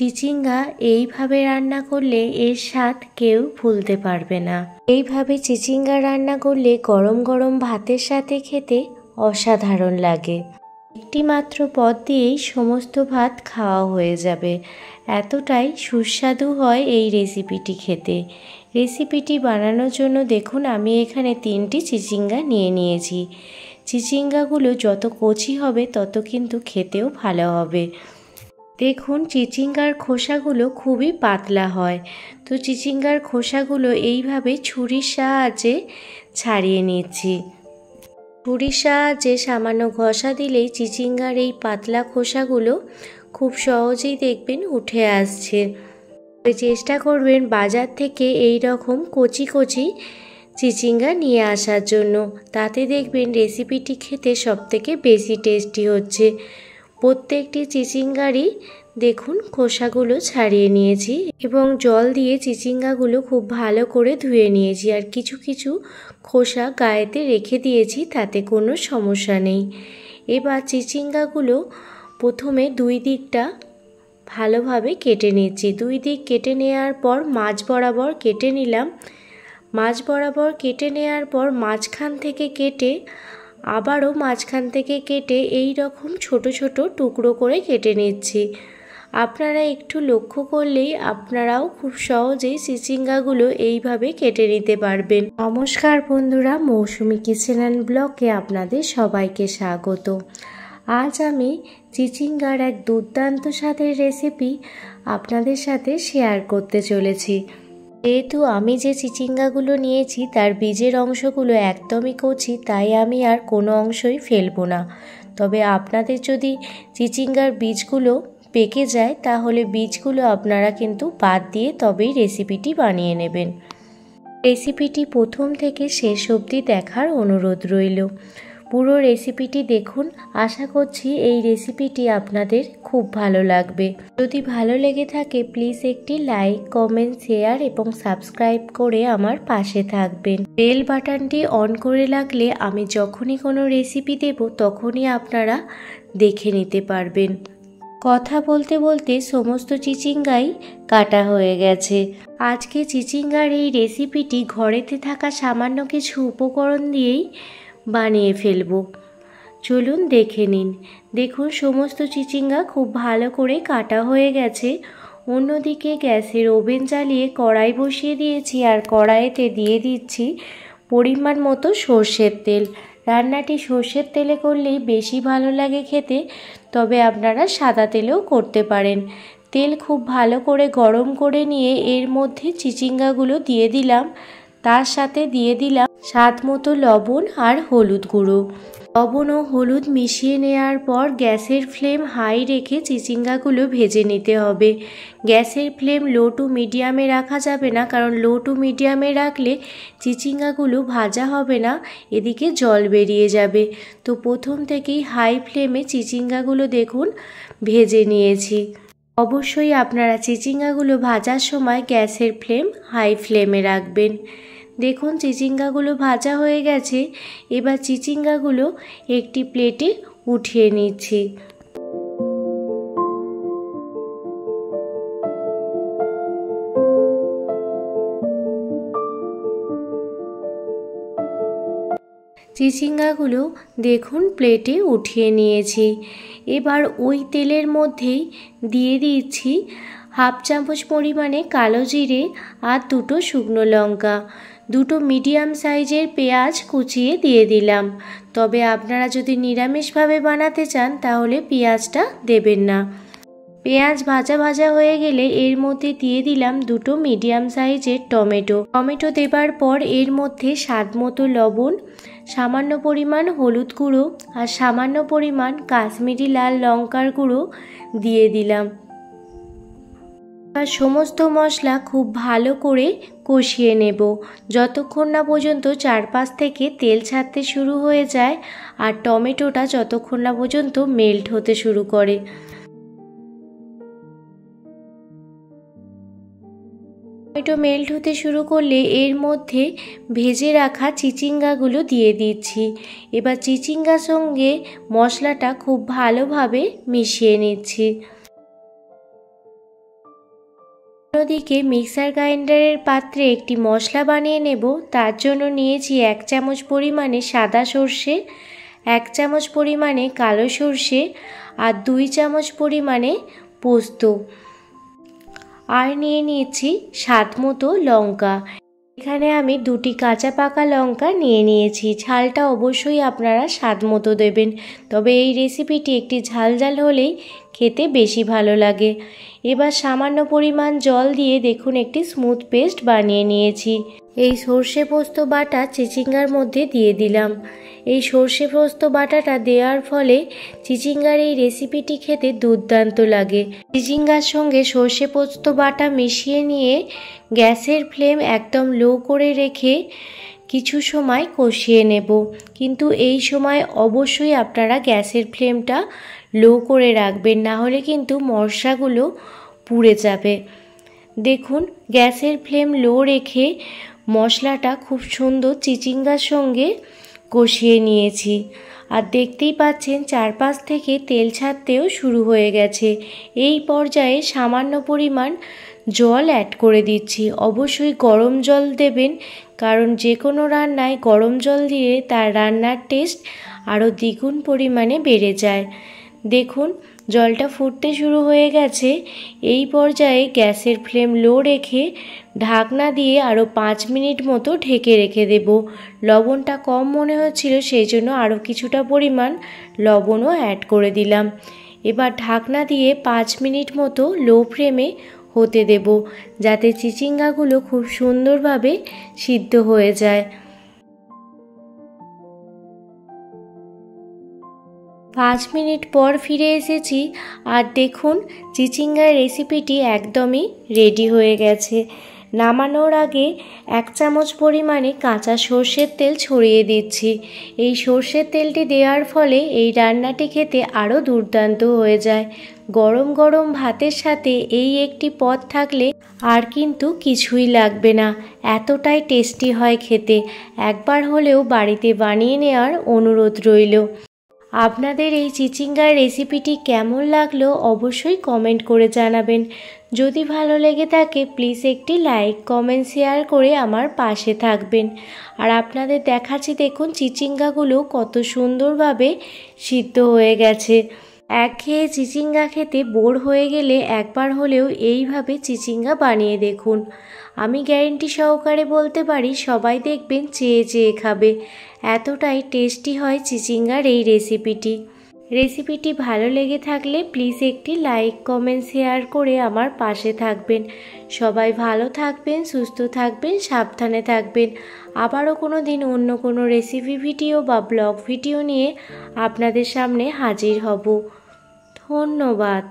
চিচিঙ্গা এইভাবে রান্না করলে এর স্বাদ কেউ ভুলতে পারবে না। এইভাবে চিচিঙ্গা রান্না করলে গরম গরম ভাতের সাথে খেতে অসাধারণ লাগে। একটি মাত্র পদ দিয়েই সমস্ত ভাত খাওয়া হয়ে যাবে, এতটাই সুস্বাদু হয় এই রেসিপিটি খেতে। রেসিপিটি বানানোর জন্য দেখুন আমি এখানে 3টি চিচিঙ্গা নিয়ে নিয়েছি। চিচিঙ্গাগুলো যত কচি হবে তত কিন্তু খেতেও ভালো হবে। দেখুন চিচিঙ্গার খোসাগুলো খুবই পাতলা হয়, তো চিচিঙ্গার খোসাগুলো এইভাবে ছুরির সাহায্যে ছাড়িয়ে নিচ্ছি। ছুরির সাহায্যে সামান্য ঘষা দিলেই চিচিঙ্গার এই পাতলা খোসাগুলো খুব সহজেই দেখবেন উঠে আসছে। চেষ্টা করবেন বাজার থেকে এই রকম কচি কচি চিচিঙ্গা নিয়ে আসার জন্য, তাতে দেখবেন রেসিপিটি খেতে সবথেকে বেশি টেস্টি হচ্ছে। প্রত্যেকটি চিচিঙ্গারই দেখুন খোসাগুলো ছাড়িয়ে নিয়েছি এবং জল দিয়ে চিচিঙ্গাগুলো খুব ভালো করে ধুয়ে নিয়েছি, আর কিছু কিছু খোসা গায়েতে রেখে দিয়েছি, তাতে কোনো সমস্যা নেই। এবার চিচিঙ্গাগুলো প্রথমে 2 দিকটা ভালোভাবে কেটে নিচ্ছি। 2 দিক কেটে নেওয়ার পর মাঝ বরাবর কেটে নিলাম। মাঝ বরাবর কেটে নেওয়ার পর মাঝখান থেকে কেটে আবারও মাঝখান থেকে কেটে এই রকম ছোট ছোট টুকরো করে কেটে নিচ্ছি। আপনারা একটু লক্ষ্য করলেই আপনারাও খুব সহজেই চিচিঙ্গাগুলো এইভাবে কেটে নিতে পারবেন। নমস্কার বন্ধুরা, মৌসুমি কিচেন অ্যান্ড ব্লগে আপনাদের সবাইকে স্বাগত। আজ আমি চিচিঙ্গার এক দুর্দান্ত স্বাদের রেসিপি আপনাদের সাথে শেয়ার করতে চলেছি। যেহেতু আমি যে চিচিঙ্গাগুলো নিয়েছি তার বীজের অংশগুলো একদমই কচি, তাই আমি আর কোনো অংশই ফেলবো না। তবে আপনাদের যদি চিচিঙ্গার বীজগুলো পেকে যায় তাহলে বীজগুলো আপনারা কিন্তু বাদ দিয়ে তবেই রেসিপিটি বানিয়ে নেবেন। রেসিপিটি প্রথম থেকে শেষ অবধি দেখার অনুরোধ রইল। পুরো রেসিপিটি দেখুন, আশা করছি এই রেসিপিটি আপনাদের খুব ভালো লাগবে। যদি ভালো লেগে থাকে প্লিজ একটি লাইক, কমেন্ট, শেয়ার এবং সাবস্ক্রাইব করে আমার পাশে থাকবেন। বেল বাটনটি অন করে রাখলে আমি যখনই কোনো রেসিপি দেব তখনই আপনারা দেখে নিতে পারবেন। কথা বলতে বলতে সমস্ত চিচিঙ্গাই কাটা হয়ে গেছে। আজকে চিচিঙ্গার এই রেসিপিটি ঘরেতে থাকা সামান্য কিছু উপকরণ দিয়েই বানিয়ে ফেলবো। চলুন দেখে নিন। দেখুন সমস্ত চিচিঙ্গা খুব ভালো করে কাটা হয়ে গেছে। অন্যদিকে গ্যাসের ওভেন জ্বালিয়ে কড়াই বসিয়ে দিয়েছি, আর কড়াইতে দিয়ে দিচ্ছি পরিমাণ মতো সর্ষের তেল। রান্নাটি সর্ষের তেলে করলেই বেশি ভালো লাগে খেতে, তবে আপনারা সাদা তেলেও করতে পারেন। তেল খুব ভালো করে গরম করে নিয়ে এর মধ্যে চিচিঙ্গাগুলো দিয়ে দিলাম। তার সাথে দিয়ে দিলাম স্বাদ মতো লবণ আর হলুদ গুঁড়ো। লবণ ও হলুদ মিশিয়ে নেওয়ার পর গ্যাসের ফ্লেম হাই রেখে চিচিঙ্গাগুলো ভেজে নিতে হবে। গ্যাসের ফ্লেম লো টু মিডিয়ামে রাখা যাবে না, কারণ লো টু মিডিয়ামে রাখলে চিচিঙ্গাগুলো ভাজা হবে না, এদিকে জল বেরিয়ে যাবে। তো প্রথম থেকেই হাই ফ্লেমে চিচিঙ্গাগুলো দেখুন ভেজে নিয়েছি। অবশ্যই আপনারা চিচিঙ্গাগুলো ভাজার সময় গ্যাসের ফ্লেম হাই ফ্লেমে রাখবেন। দেখুন চিচিঙ্গাগুলো ভাজা হয়ে গেছে। এবার চিচিঙ্গাগুলো একটি প্লেটে উঠিয়ে নিচ্ছি। চিচিঙ্গাগুলো দেখুন প্লেটে উঠিয়ে নিয়েছি। এবার ওই তেলের মধ্যেই দিয়ে দিচ্ছি হাফ চামচ পরিমাণে কালো জিরে আর 2টো শুকনো লঙ্কা। 2টো মিডিয়াম সাইজের পেঁয়াজ কুচিয়ে দিয়ে দিলাম। তবে আপনারা যদি নিরামিষভাবে বানাতে চান তাহলে পেঁয়াজটা দেবেন না। পেঁয়াজ ভাজা ভাজা হয়ে গেলে এর মধ্যে দিয়ে দিলাম 2টো মিডিয়াম সাইজের টমেটো। টমেটো দেবার পর এর মধ্যে স্বাদ মতো লবণ, সামান্য পরিমাণ হলুদ গুঁড়ো আর সামান্য পরিমাণ কাশ্মীরি লাল লঙ্কার গুঁড়ো দিয়ে দিলাম। আর সমস্ত মশলা খুব ভালো করে কষিয়ে নেব যতক্ষণ না পর্যন্ত চারপাশ থেকে তেল ছাড়তে শুরু হয়ে যায় আর টমেটোটা যতক্ষণ না পর্যন্ত মেল্ট হতে শুরু করে। টমেটো মেল্ট হতে শুরু করলে এর মধ্যে ভেজে রাখা চিচিঙ্গাগুলো দিয়ে দিচ্ছি। এবার চিচিঙ্গার সঙ্গে মশলাটা খুব ভালোভাবে মিশিয়ে নিচ্ছি। অন্যদিকে মিক্সার গ্রাইন্ডারের পাত্রে একটি মশলা বানিয়ে নেব। তার জন্য নিয়েছি 1 চামচ পরিমাণে সাদা সর্ষে, 1 চামচ পরিমাণে কালো সর্ষে আর 2 চামচ পরিমাণে পোস্ত, আর নিয়ে নিয়েছি স্বাদ মতো লঙ্কা। এখানে আমি 2টি কাঁচা পাকা লঙ্কা নিয়ে নিয়েছি। ঝালটা অবশ্যই আপনারা স্বাদ মতো দেবেন, তবে এই রেসিপিটি একটি ঝাল ঝাল হলেই খেতে বেশি ভালো লাগে। এবার সামান্য পরিমাণ জল দিয়ে দেখুন একটি স্মুথ পেস্ট বানিয়ে নিয়েছি। এই সর্ষে পোস্ত বাটা চিচিঙ্গার মধ্যে দিয়ে দিলাম। এই সর্ষে পোস্ত বাটাটা দেওয়ার ফলে চিচিঙ্গার এই রেসিপিটি খেতে দুর্দান্ত লাগে। চিচিঙ্গার সঙ্গে সর্ষে পোস্ত বাটা মিশিয়ে নিয়ে গ্যাসের ফ্লেম একদম লো করে রেখে কিছু সময় কষিয়ে নেব। কিন্তু এই সময় অবশ্যই আপনারা গ্যাসের ফ্লেমটা লো করে রাখবেন, না হলে কিন্তু মশলাগুলো পুড়ে যাবে। দেখুন গ্যাসের ফ্লেম লো রেখে মশলাটা খুব সুন্দর চিচিঙ্গার সঙ্গে কষিয়ে নিয়েছি। আর দেখতেই পাচ্ছেন চারপাশ থেকে তেল ছাড়তেও শুরু হয়ে গেছে। এই পর্যায়ে সামান্য পরিমাণ জল অ্যাড করে দিচ্ছি। অবশ্যই গরম জল দেবেন, কারণ যে কোনো রান্নায় গরম জল দিয়ে তার রান্নার টেস্ট আরও দ্বিগুণ পরিমাণে বেড়ে যায়। দেখুন জলটা ফুটতে শুরু হয়ে গেছে। এই পর্যায়ে গ্যাসের ফ্লেম লো রেখে ঢাকনা দিয়ে আরও 5 মিনিট মতো ঢেকে রেখে দেব। লবণটা কম মনে হচ্ছিল, সেই জন্য আরও কিছুটা পরিমাণ লবণও অ্যাড করে দিলাম। এবার ঢাকনা দিয়ে 5 মিনিট মতো লো ফ্লেমে হতে দেব, যাতে চিচিঙ্গাগুলো খুব সুন্দরভাবে সিদ্ধ হয়ে যায়। 5 মিনিট পর ফিরে এসেছি, আর দেখুন চিচিঙ্গার রেসিপিটি একদমই রেডি হয়ে গেছে। নামানোর আগে 1 চামচ পরিমাণে কাঁচা সর্ষের তেল ছড়িয়ে দিচ্ছি। এই সর্ষের তেলটি দেওয়ার ফলে এই রান্নাটি খেতে আরও দুর্দান্ত হয়ে যায়। গরম গরম ভাতের সাথে এই একটি পদ থাকলে আর কিন্তু কিছুই লাগবে না, এতটাই টেস্টি হয় খেতে। একবার হলেও বাড়িতে বানিয়ে নেওয়ার অনুরোধ রইল। আপনাদের এই চিচিঙ্গার রেসিপিটি কেমন লাগলো অবশ্যই কমেন্ট করে জানাবেন। যদি ভালো লেগে থাকে প্লিজ একটি লাইক, কমেন্ট, শেয়ার করে আমার পাশে থাকবেন। আর আপনাদের দেখাচ্ছি দেখুন চিচিঙ্গাগুলো কত সুন্দরভাবে সিদ্ধ হয়ে গেছে। একঘেয়ে চিচিঙ্গা খেতে বোর হয়ে গেলে একবার হলেও এইভাবে চিচিঙ্গা বানিয়ে দেখুন। আমি গ্যারেন্টি সহকারে বলতে পারি সবাই দেখবেন চেয়ে চেয়ে খাবে, এতটাই টেস্টি হয় চিচিঙ্গার এই রেসিপিটি ভালো লেগে থাকলে প্লিজ একটি লাইক, কমেন্ট, শেয়ার করে আমার পাশে থাকবেন। সবাই ভালো থাকবেন, সুস্থ থাকবেন, সাবধানে থাকবেন। আবারও কোনো দিন অন্য কোনো রেসিপি ভিডিও বা ব্লগ ভিডিও নিয়ে আপনাদের সামনে হাজির হব। ধন্যবাদ।